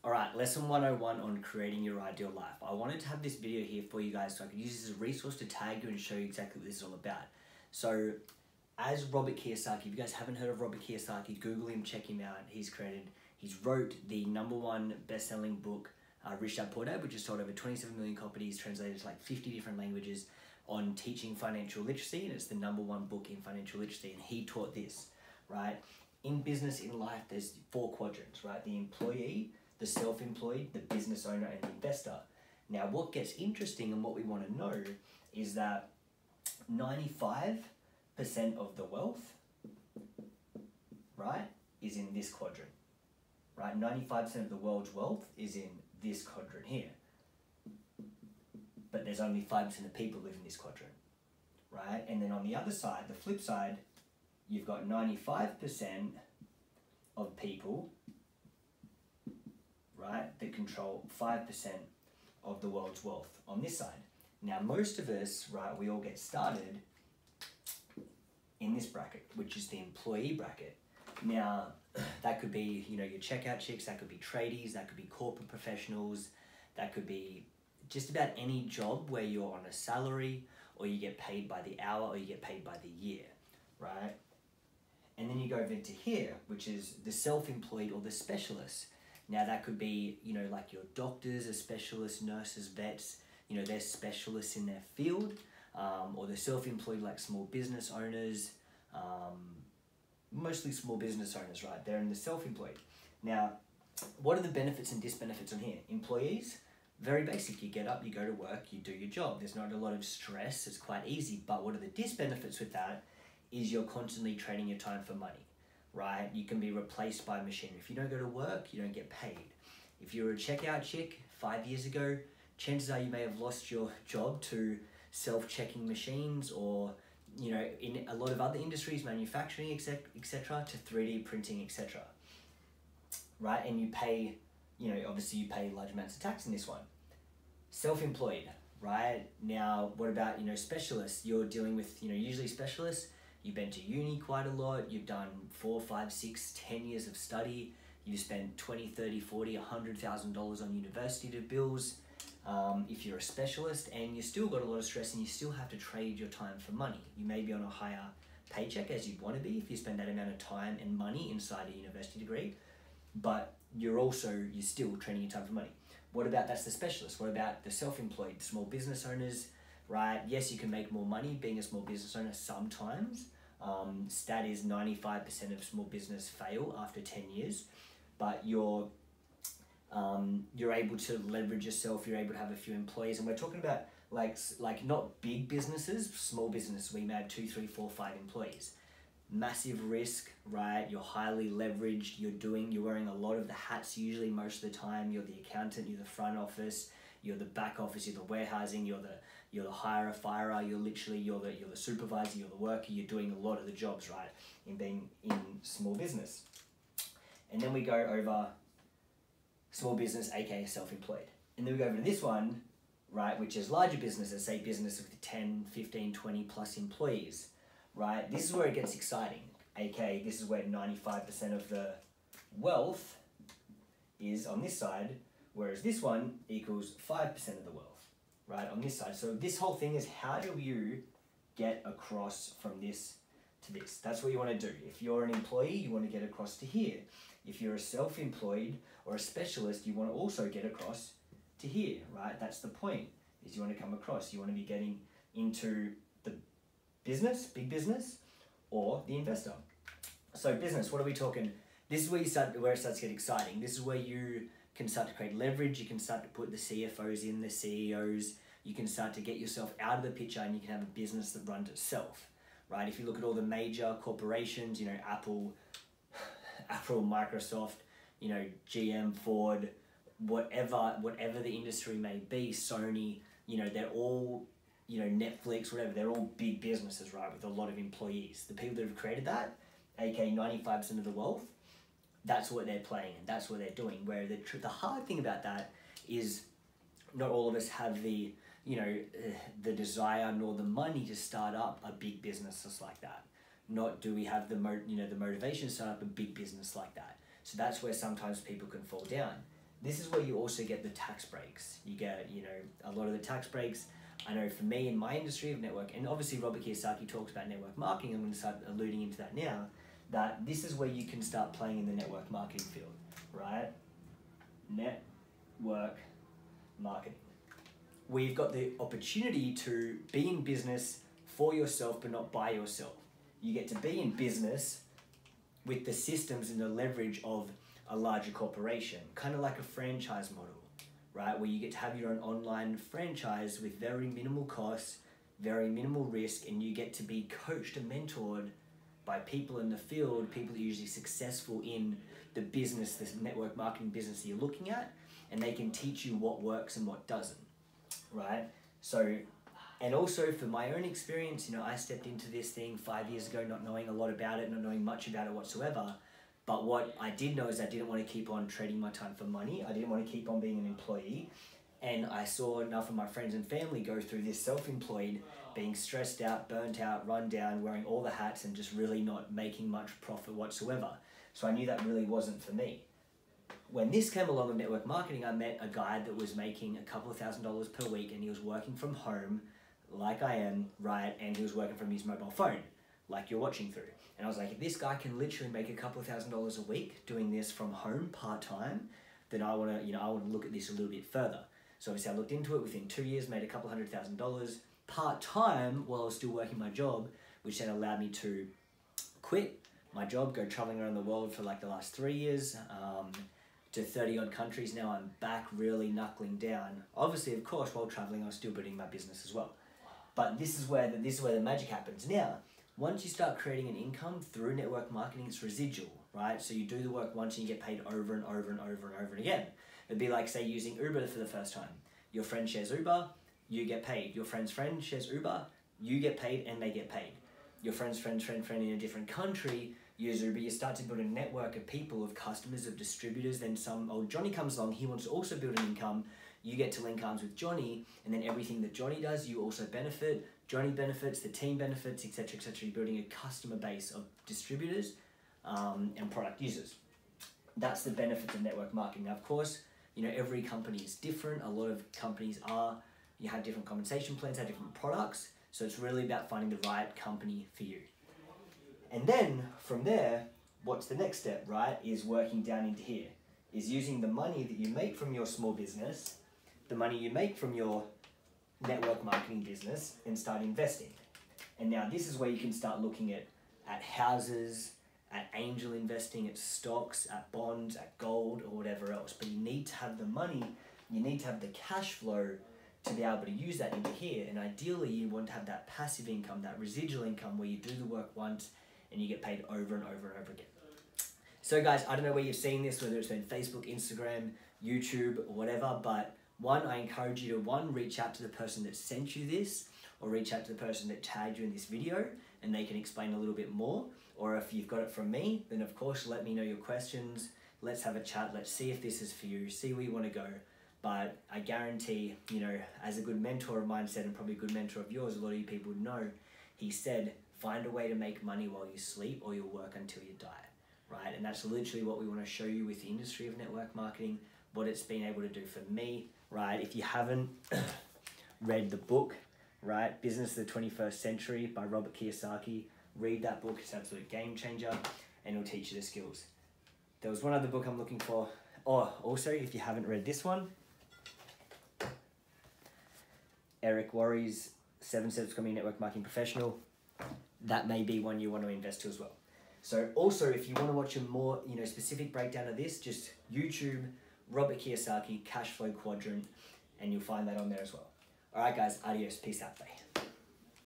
All right, lesson 101 on creating your ideal life. I wanted to have this video here for you guys so I could use this as a resource to tag you and show you exactly what this is all about. So, as Robert Kiyosaki, if you guys haven't heard of Robert Kiyosaki, Google him, check him out. He's wrote the #1 best-selling book, Rich Dad Poor Dad, which has sold over 27 million copies, translated to like 50 different languages on teaching financial literacy, and it's the #1 book in financial literacy, and he taught this, right? In business, in life, there's 4 quadrants, right? The employee, the self-employed, the business owner, and the investor. Now, what gets interesting and what we want to know is that 95% of the wealth, right, is in this quadrant, right? 95% of the world's wealth is in this quadrant here. But there's only 5% of people live in this quadrant, right? And then on the other side, the flip side, you've got 95% of people, right, that control 5% of the world's wealth on this side. Now, most of us, right, we all get started in this bracket, which is the employee bracket. Now, that could be, you know, your checkout chicks, that could be tradies, that could be corporate professionals, that could be just about any job where you're on a salary or you get paid by the hour or you get paid by the year, right? And then you go over to here, which is the self-employed or the specialist. Now that could be, you know, like your doctors are specialists, nurses, vets, you know, they're specialists in their field, or the self-employed like small business owners, mostly small business owners, right? They're in the self-employed. Now, what are the benefits and disbenefits on here? Employees, very basic. You get up, you go to work, you do your job. There's not a lot of stress. It's quite easy. But what are the disbenefits with that is you're constantly trading your time for money, right? You can be replaced by a machine. If you don't go to work, you don't get paid. If you're a checkout chick 5 years ago, chances are you may have lost your job to self-checking machines or, you know, in a lot of other industries, manufacturing, etc., to 3D printing, etc., right? And you pay, you know, obviously you pay large amounts of tax in this one. Self-employed, right? Now, what about, you know, specialists? You're dealing with, you know, usually specialists, you've been to uni quite a lot, you've done 4, 5, 6, 10 years of study, you've spent 20, 30, 40, $100,000 on university bills. If you're a specialist and you still got a lot of stress and you still have to trade your time for money, you may be on a higher paycheck as you'd want to be if you spend that amount of time and money inside a university degree, but you're still trading your time for money. What about, that's the specialist? What about the self-employed, small business owners, right? Yes, you can make more money being a small business owner sometimes. Stat is 95% of small business fail after 10 years, but you're able to leverage yourself, you're able to have a few employees, and we're talking about like not big businesses, small business. We may have 2, 3, 4, 5 employees. Massive risk, right? You're highly leveraged, you're wearing a lot of the hats usually most of the time. You're the accountant, you're the front office, you're the back office, you're the warehousing, you're the hirer, firer, you're the supervisor, you're the worker, you're doing a lot of the jobs, right? In being in small business. And then we go over small business, aka self-employed. And then we go over to this one, right, which is larger businesses, say business with 10, 15, 20 plus employees, right? This is where it gets exciting, aka this is where 95% of the wealth is on this side, whereas this one equals 5% of the wealth, right, on this side. So this whole thing is, how do you get across from this to this? That's what you want to do. If you're an employee, you want to get across to here. If you're a self-employed or a specialist, you want to also get across to here, right? That's the point, is you want to come across. You want to be getting into the business, big business, or the investor. So business, what are we talking? This is where where it starts to get exciting. This is where you can start to create leverage. You can start to put the CFOs in, the CEOs. You can start to get yourself out of the picture and you can have a business that runs itself, right? If you look at all the major corporations, you know, Apple, Microsoft, you know, GM, Ford, whatever the industry may be, Sony, you know, they're all, you know, Netflix, whatever, they're all big businesses, right, with a lot of employees. The people that have created that, aka 95% of the wealth, that's what they're playing and that's what they're doing. Where the hard thing about that is not all of us have the, you know, the desire nor the money to start up a big business just like that. Not do we have the motivation to start up a big business like that. So that's where sometimes people can fall down. This is where you also get the tax breaks. You get, you know, a lot of the tax breaks. I know for me in my industry of network, and obviously Robert Kiyosaki talks about network marketing, I'm going to start alluding into that now, that this is where you can start playing in the network marketing field, right? Network marketing. We've got the opportunity to be in business for yourself, but not by yourself. You get to be in business with the systems and the leverage of a larger corporation, kind of like a franchise model, right? Where you get to have your own online franchise with very minimal costs, very minimal risk, and you get to be coached and mentored by people in the field, people that are usually successful in the business, this network marketing business that you're looking at, and they can teach you what works and what doesn't, right? So, and also for my own experience, you know, I stepped into this thing 5 years ago, not knowing a lot about it, not knowing much about it whatsoever. But what I did know is I didn't want to keep on trading my time for money. I didn't want to keep on being an employee. And I saw enough of my friends and family go through this self-employed, being stressed out, burnt out, run down, wearing all the hats and just really not making much profit whatsoever. So I knew that really wasn't for me. When this came along with network marketing, I met a guy that was making a couple of $1,000s per week, and he was working from home like I am, right? And he was working from his mobile phone, like you're watching through. And I was like, if this guy can literally make a couple of $1,000s a week doing this from home part-time, then I want to, you know, I want to look at this a little bit further. So obviously I looked into it. Within 2 years, made a couple $100,000 part-time while I was still working my job, which then allowed me to quit my job, go traveling around the world for like the last 3 years, to 30 odd countries. Now I'm back really knuckling down. Obviously, of course, while traveling, I was still building my business as well. But this is where the magic happens. Now, once you start creating an income through network marketing, it's residual, right? So you do the work once and you get paid over and over and over and over again. It'd be like, say, using Uber for the first time. Your friend shares Uber, you get paid. Your friend's friend shares Uber, you get paid and they get paid. Your friend's friend in a different country use Uber. You start to build a network of people, of customers, of distributors. Then some old Johnny comes along, he wants to also build an income. You get to link arms with Johnny, and then everything that Johnny does, you also benefit. Johnny benefits, the team benefits, etc., etc. You're building a customer base of distributors and product users. That's the benefit of network marketing. Now, of course, you know, every company is different. A lot of companies you have different compensation plans, have different products. So it's really about finding the right company for you. And then from there, what's the next step, right? Is working down into here. Is using the money that you make from your small business, the money you make from your network marketing business, and start investing. And now this is where you can start looking at houses, at angel investing, at stocks, at bonds, at gold, or whatever else. But you need to have the money, you need to have the cash flow to be able to use that into here. And ideally you want to have that passive income, that residual income, where you do the work once and you get paid over and over and over again. So guys, I don't know where you've seen this, whether it's been Facebook, Instagram, YouTube, or whatever, but one, I encourage you to reach out to the person that sent you this, or reach out to the person that tagged you in this video, and they can explain a little bit more. Or if you've got it from me, then of course let me know your questions. Let's have a chat. Let's see if this is for you. See where you want to go. But I guarantee, you know, as a good mentor of mine said, and probably a good mentor of yours, a lot of you people know, he said, find a way to make money while you sleep or you'll work until you die, right? And that's literally what we want to show you with the industry of network marketing, what it's been able to do for me, right? If you haven't read the book, right, Business of the 21st Century by Robert Kiyosaki, read that book. It's an absolute game changer and it'll teach you the skills. There was one other book I'm looking for. Oh, also, if you haven't read this one, Eric Worre's 7 Steps to Becoming a Network Marketing Professional, that may be one you want to invest to as well. So also, if you want to watch a more, you know, specific breakdown of this, just YouTube, Robert Kiyosaki, Cashflow Quadrant, and you'll find that on there as well. All right, guys, adios. Peace out. Bye.